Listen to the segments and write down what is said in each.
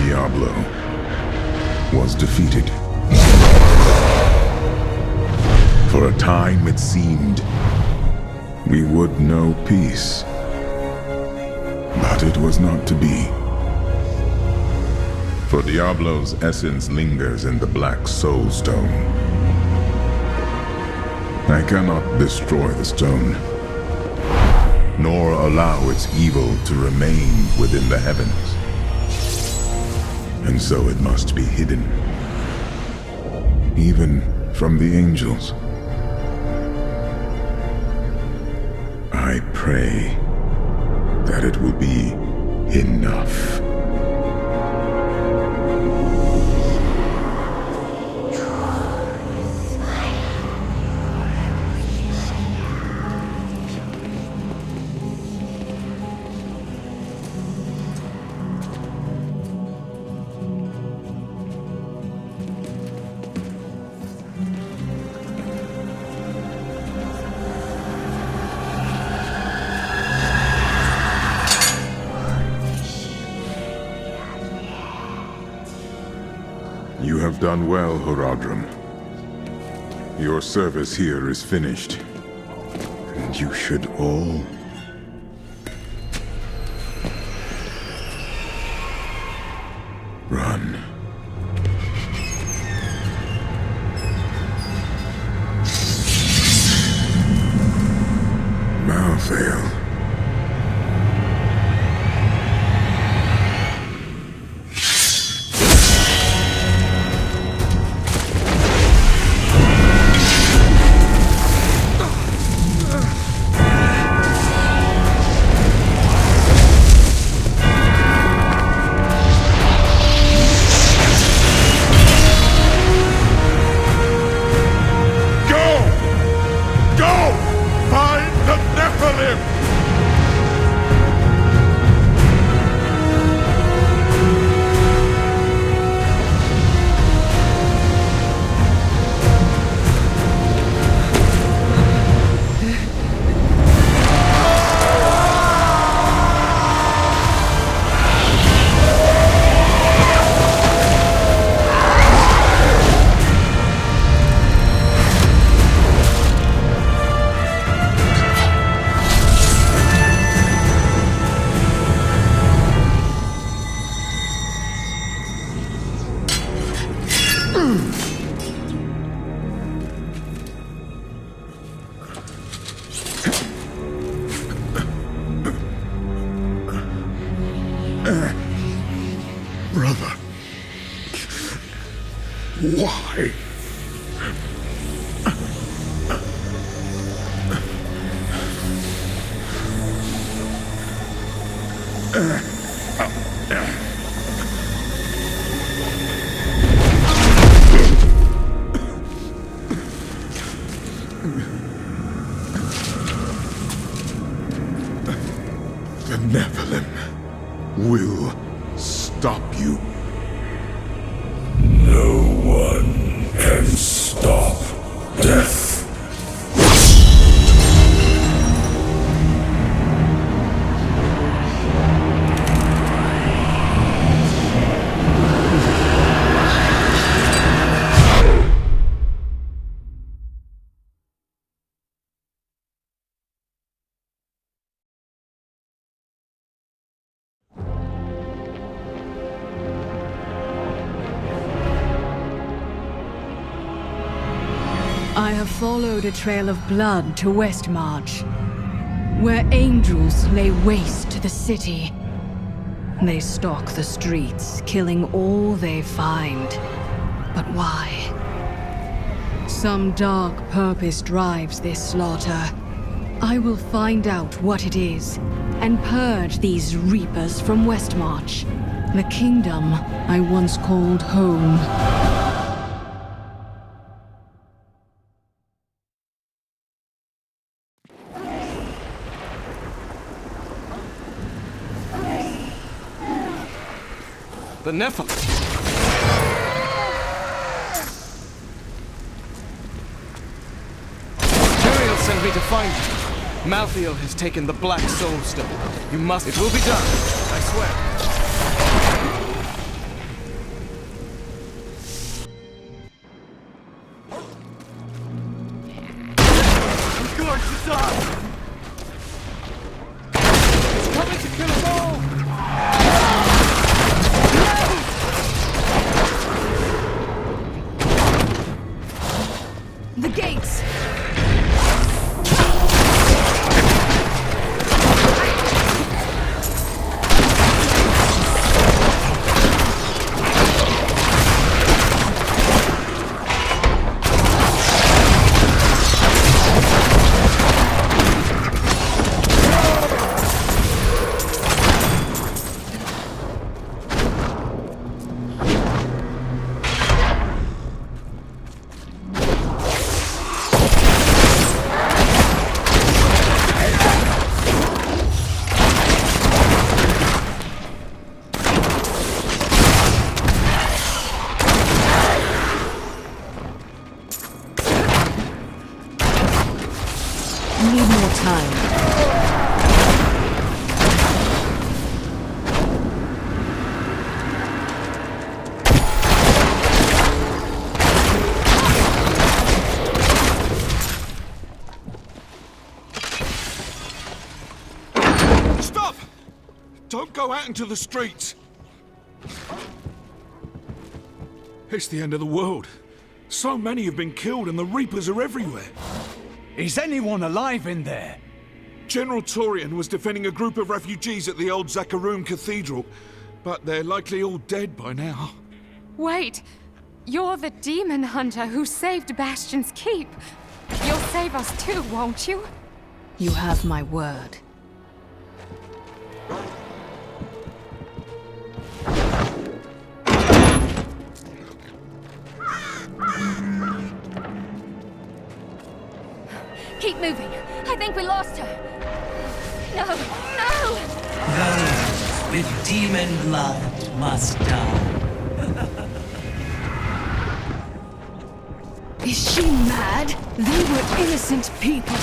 Diablo was defeated. For a time it seemed we would know peace. But it was not to be. For Diablo's essence lingers in the Black Soul Stone. I cannot destroy the stone, nor allow its evil to remain within the heavens. And so it must be hidden, even from the angels. I pray that it will be enough. You have done well, Horadrim. Your service here is finished, and you should all run. Malthael. Brother, why? The Nephilim will stop you. No one can stop death. I have followed a trail of blood to Westmarch, where angels lay waste to the city. They stalk the streets, killing all they find. But why? Some dark purpose drives this slaughter. I will find out what it is, and purge these reapers from Westmarch, the kingdom I once called home. The Nephilim! Turiel sent me to find you. Malthael has taken the Black Soul Stone. You must... It will be done, I swear. out into the streets! It's the end of the world. So many have been killed and the Reapers are everywhere. Is anyone alive in there? General Torian was defending a group of refugees at the old Zakarum Cathedral, but they're likely all dead by now. Wait! You're the demon hunter who saved Bastion's Keep. You'll save us too, won't you? You have my word. Keep moving. I think we lost her. No, no! Those with demon blood must die. Is she mad? They were innocent people.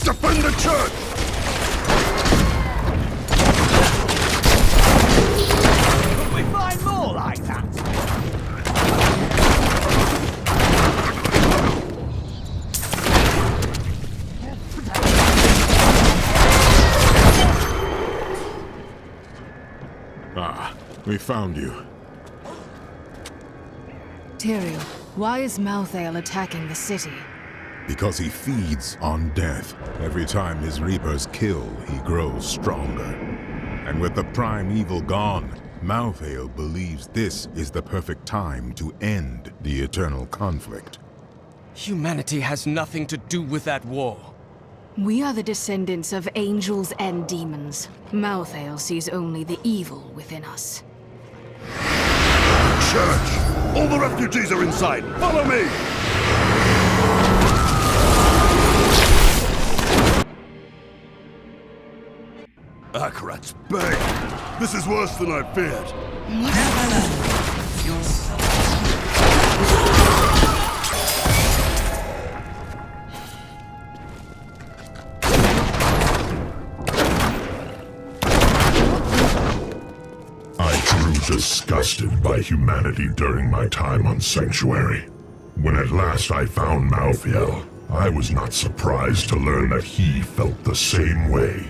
Defend the church! Could we find more like that? Ah, we found you. Tyrael, why is Malthael attacking the city? Because he feeds on death. Every time his Reapers kill, he grows stronger. And with the primeval gone, Malthael believes this is the perfect time to end the eternal conflict. Humanity has nothing to do with that war. We are the descendants of angels and demons. Malthael sees only the evil within us. Church! All the refugees are inside! Follow me! Akarat's bang! This is worse than I feared. I grew disgusted by humanity during my time on Sanctuary. When at last I found Malthael, I was not surprised to learn that he felt the same way.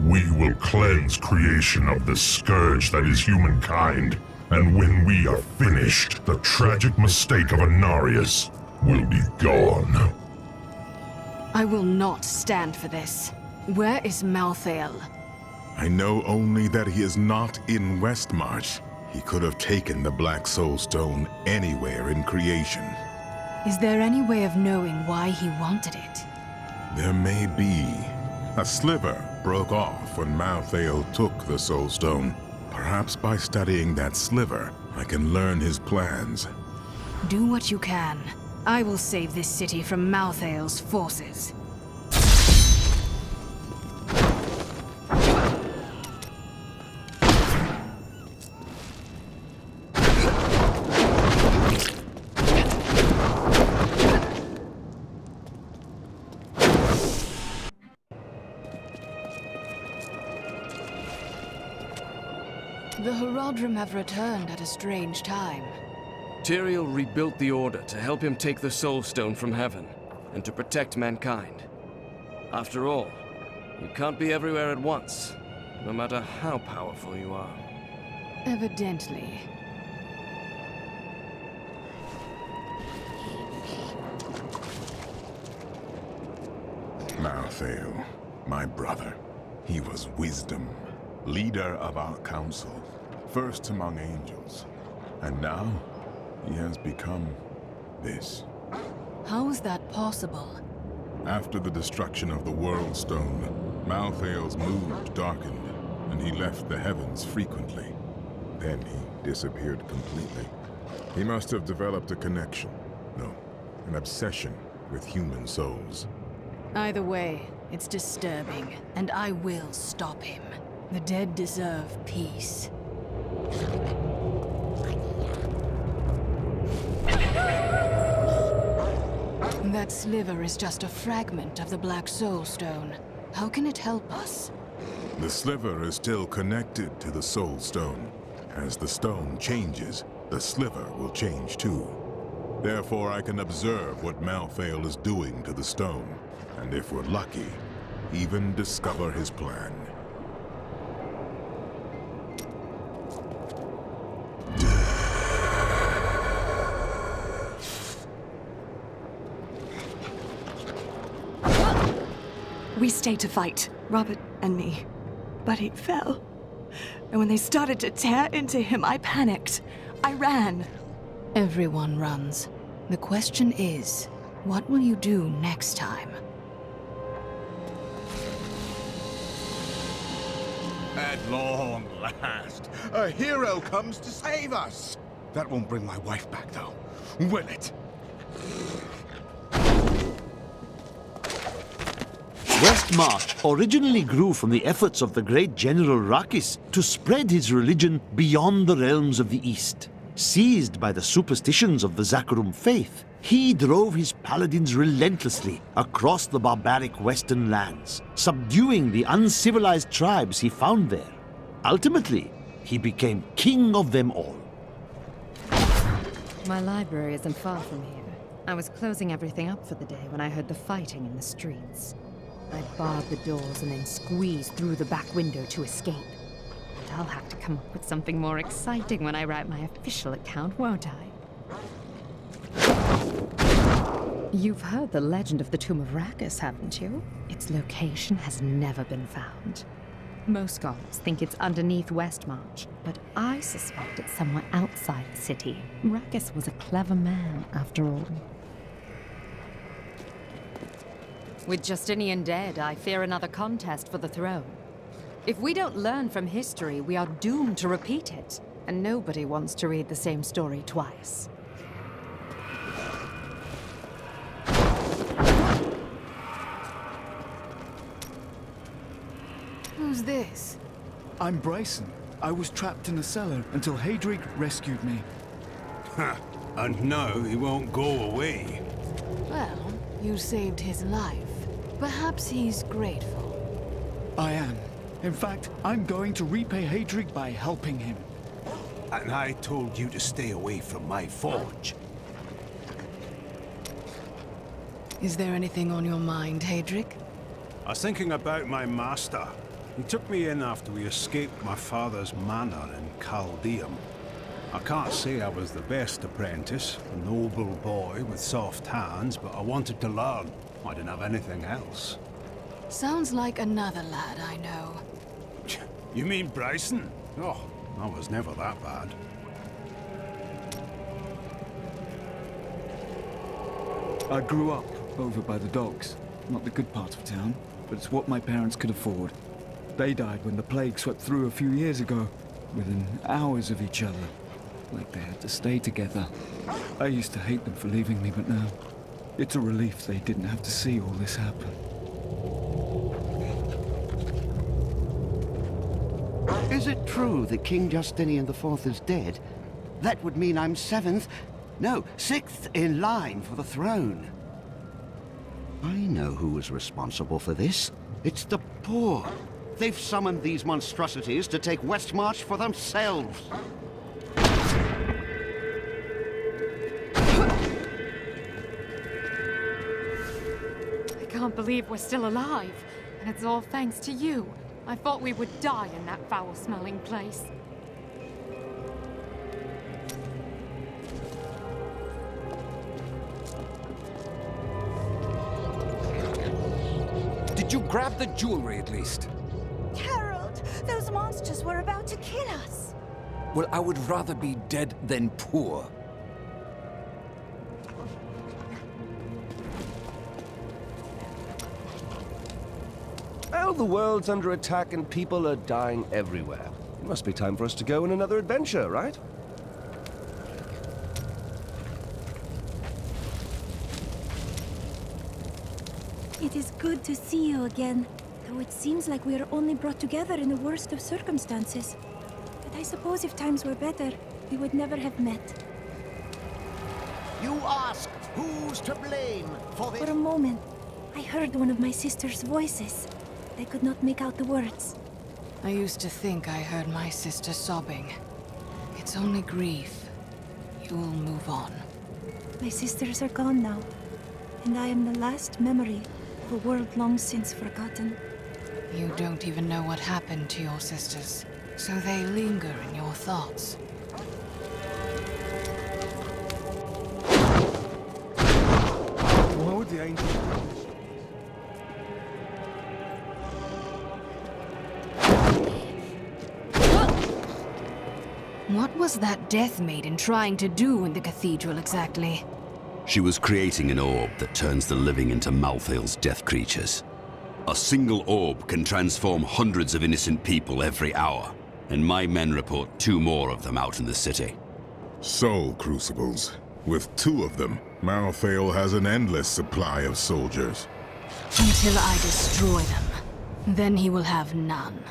We will cleanse creation of the scourge that is humankind, and when we are finished, the tragic mistake of Anarius will be gone. I will not stand for this. Where is Malthael? I know only that he is not in Westmarch. He could have taken the Black Soul Stone anywhere in creation. Is there any way of knowing why he wanted it? There may be. A sliver broke off when Malthael took the Soul Stone. Perhaps by studying that sliver, I can learn his plans. Do what you can. I will save this city from Malthael's forces. The Horadrim have returned at a strange time. Tyrael rebuilt the Order to help him take the Soul Stone from heaven, and to protect mankind. After all, you can't be everywhere at once, no matter how powerful you are. Evidently. Malthael, my brother. He was wisdom, leader of our council, first among angels. And now, he has become this. How is that possible? After the destruction of the World Stone, Malthael's mood darkened, and he left the heavens frequently. Then he disappeared completely. He must have developed a connection, No, an obsession with human souls. Either way, it's disturbing, and I will stop him. The dead deserve peace. That sliver is just a fragment of the Black Soul Stone. How can it help us? The sliver is still connected to the Soul Stone. As the stone changes, the sliver will change too. Therefore, I can observe what Malthael is doing to the stone, and if we're lucky, even discover his plan. We stayed to fight, Robert and me. But he fell. And when they started to tear into him, I panicked. I ran. Everyone runs. The question is, what will you do next time? At long last, a hero comes to save us. That won't bring my wife back, though, will it? Westmarch originally grew from the efforts of the great General Rakis to spread his religion beyond the realms of the East. Seized by the superstitions of the Zakarum faith, he drove his paladins relentlessly across the barbaric western lands, subduing the uncivilized tribes he found there. Ultimately, he became king of them all. My library isn't far from here. I was closing everything up for the day when I heard the fighting in the streets. I barred the doors and then squeezed through the back window to escape. And I'll have to come up with something more exciting when I write my official account, won't I? You've heard the legend of the Tomb of Rakis, haven't you? Its location has never been found. Most scholars think it's underneath Westmarch, but I suspect it's somewhere outside the city. Rakis was a clever man, after all. With Justinian dead, I fear another contest for the throne. If we don't learn from history, we are doomed to repeat it. And nobody wants to read the same story twice. Who's this? I'm Bryson. I was trapped in a cellar until Hadrig rescued me. Ha! And now he won't go away. Well, you saved his life. Perhaps he's grateful. I am. In fact, I'm going to repay Hadrig by helping him. And I told you to stay away from my forge. Is there anything on your mind, Hadrig? I was thinking about my master. He took me in after we escaped my father's manor in Chaldeum. I can't say I was the best apprentice, a noble boy with soft hands, but I wanted to learn. I didn't have anything else. Sounds like another lad I know. You mean Bryson? Oh, I was never that bad. I grew up over by the docks. Not the good part of town, but it's what my parents could afford. They died when the plague swept through a few years ago, within hours of each other. Like they had to stay together. I used to hate them for leaving me, but now it's a relief they didn't have to see all this happen. Is it true that King Justinian IV is dead? That would mean I'm sixth in line for the throne. I know who was responsible for this. It's the poor. They've summoned these monstrosities to take Westmarch for themselves. I can't believe we're still alive. And it's all thanks to you. I thought we would die in that foul-smelling place. Did you grab the jewelry at least? Harold, those monsters were about to kill us. Well, I would rather be dead than poor. Well, the world's under attack and people are dying everywhere. It must be time for us to go on another adventure, right? It is good to see you again, though it seems like we are only brought together in the worst of circumstances. But I suppose if times were better, we would never have met. You ask who's to blame for this? For a moment, I heard one of my sister's voices. I could not make out the words. I used to think I heard my sister sobbing. It's only grief. You'll move on. My sisters are gone now, and I am the last memory of a world long since forgotten. You don't even know what happened to your sisters, so they linger in your thoughts. Why would the angels do this? What was that Death Maiden trying to do in the cathedral exactly? She was creating an orb that turns the living into Malthael's death creatures. A single orb can transform hundreds of innocent people every hour, and my men report 2 more of them out in the city. Soul crucibles. With 2 of them, Malthael has an endless supply of soldiers. Until I destroy them. Then he will have none.